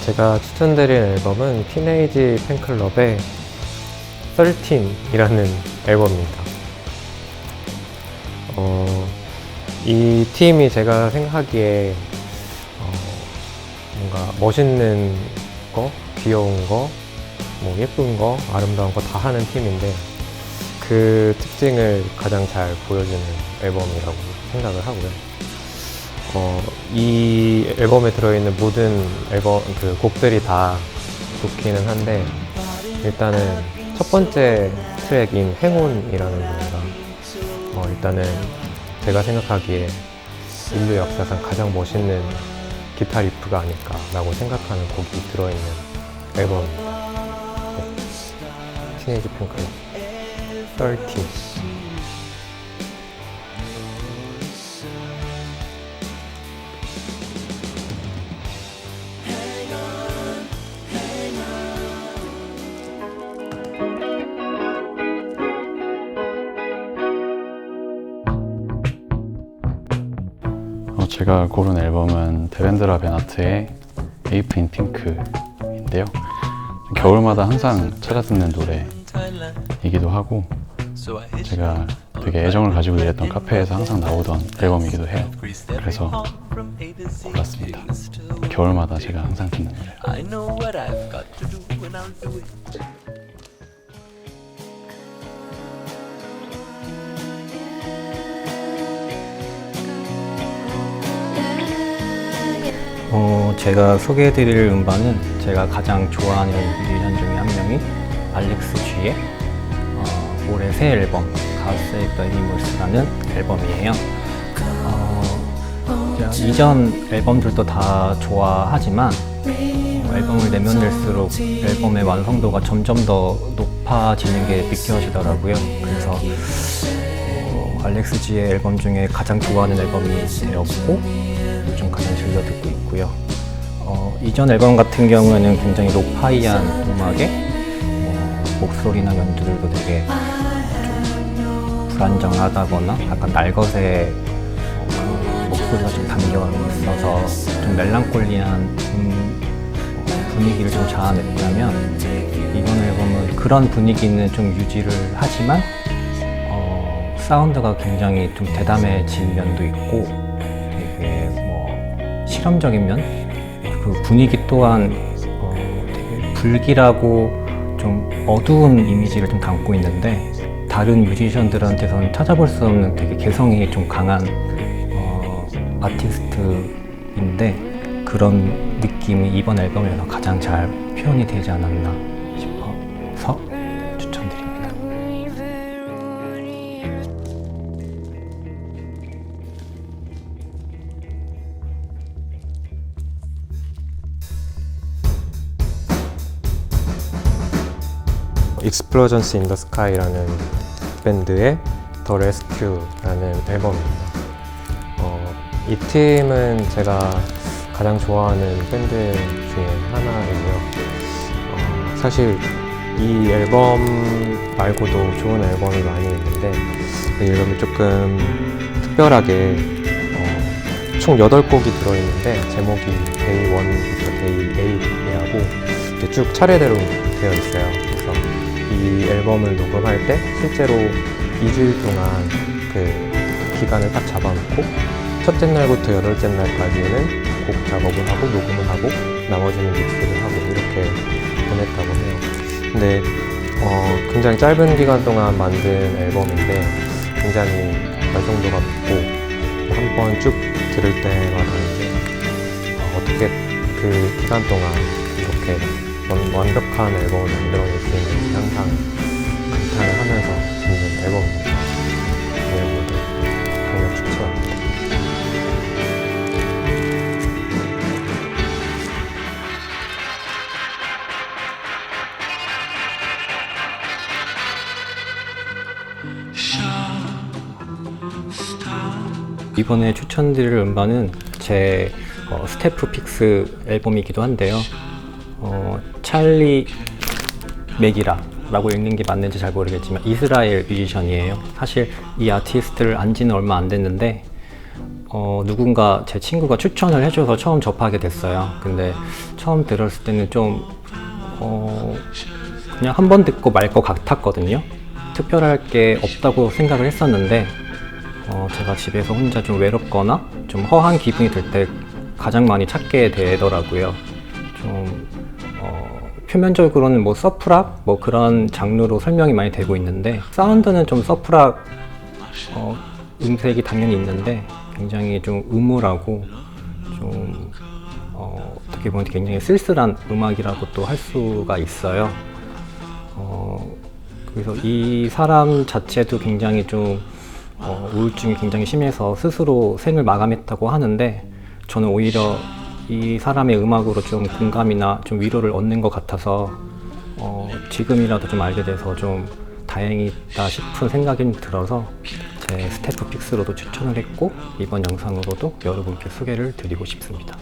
제가 추천드릴 앨범은 티네이지 팬클럽의 13이라는 앨범입니다. 이 팀이 제가 생각하기에 뭔가 멋있는 거, 귀여운 거, 뭐 예쁜 거, 아름다운 거 다 하는 팀인데 그 특징을 가장 잘 보여주는 앨범이라고 생각을 하고요. 이 앨범에 들어있는 모든 곡들이 다 좋기는 한데 일단은 첫 번째 트랙인 행운이라는 노래가 일단은 제가 생각하기에 인류 역사상 가장 멋있는 기타 리프가 아닐까라고 생각하는 곡이 들어있는 앨범입니다. 네. 티네이지 팬클럽 13. 제가 고른 앨범은 데벤드라 베나트의 에이프 인 핑크인데요. 겨울마다 항상 찾아 듣는 노래이기도 하고 제가 되게 애정을 가지고 일했던 카페에서 항상 나오던 앨범이기도 해요. 그래서 골랐습니다. 겨울마다 제가 항상 듣는 노래로. 제가 소개해드릴 음반은 제가 가장 좋아하는 뮤지션 중에 한 명인 알렉스 G의 올해 새 앨범 God Save the Animals라는 앨범이에요. 이전 앨범들도 다 좋아하지만 앨범을 내면 낼수록 앨범의 완성도가 점점 더 높아지는 게 느껴지더라고요. 그래서 알렉스 G의 앨범 중에 가장 좋아하는 앨범이 되었고 요즘 가장 즐겨 듣고 있고요. 이전 앨범 같은 경우에는 굉장히 로파이한 음악에 목소리나 연주들도 되게 좀 불안정하다거나 약간 날것의 목소리가 좀 담겨 있어서 좀 멜랑콜리한 분위기를 좀 자아냈다면 이번 앨범은 그런 분위기는 좀 유지를 하지만 사운드가 굉장히 좀 대담해진 면도 있고 되게 실험적인 면? 그 분위기 또한 되게 불길하고 좀 어두운 이미지를 좀 담고 있는데 다른 뮤지션들한테서는 찾아볼 수 없는 되게 개성이 좀 강한 아티스트인데 그런 느낌이 이번 앨범에서 가장 잘 표현이 되지 않았나 싶어서 추천드립니다. Explosions in the Sky라는 밴드의 The Rescue라는 앨범입니다. 이 팀은 제가 가장 좋아하는 밴드 중에 하나이고요. 사실 이 앨범 말고도 좋은 앨범이 많이 있는데 이 앨범이 조금 특별하게 총 8곡이 들어있는데 제목이 Day 1부터 Day 8이라고 이렇게 쭉 차례대로 되어 있어요. 그래서 이 앨범을 녹음할 때 실제로 2주일 동안 그 기간을 딱 잡아놓고 첫째 날부터 8째 날까지는 곡 작업을 하고 녹음을 하고 나머지는 믹스를 하고 이렇게 보냈다고 해요. 근데 굉장히 짧은 기간 동안 만든 앨범인데 굉장히 완성도가 높고 한 번 쭉 들을 때마다 이제 어떻게 그 기간 동안 이렇게 완벽한 앨범을 만들어낼 수 있는지 항상 감탄을 하면서 듣는 앨범입니다. 이 앨범도 강력 추천합니다. 이번에 추천드릴 음반은 제 스태프 픽스 앨범이기도 한데요. 찰리 맥이라는 라고 읽는 게 맞는지 잘 모르겠지만 이스라엘 뮤지션이에요. 사실 이 아티스트를 안 지는 얼마 안 됐는데 누군가 제 친구가 추천을 해줘서 처음 접하게 됐어요. 근데 처음 들었을 때는 좀 그냥 한 번 듣고 말 것 같았거든요. 특별할 게 없다고 생각을 했었는데 제가 집에서 혼자 좀 외롭거나 좀 허한 기분이 들 때 가장 많이 찾게 되더라고요. 좀 표면적으로는 뭐 서프락 뭐 그런 장르로 설명이 많이 되고 있는데 사운드는 좀 서프락 음색이 당연히 있는데 굉장히 좀 음울하고 좀 어떻게 보면 굉장히 쓸쓸한 음악이라고 또 할 수가 있어요. 그래서 이 사람 자체도 굉장히 좀 우울증이 굉장히 심해서 스스로 생을 마감했다고 하는데 저는 오히려 이 사람의 음악으로 좀 공감이나 좀 위로를 얻는 것 같아서 지금이라도 좀 알게 돼서 좀 다행이다 싶은 생각이 들어서 제 스태프 픽스로도 추천을 했고 이번 영상으로도 여러분께 소개를 드리고 싶습니다.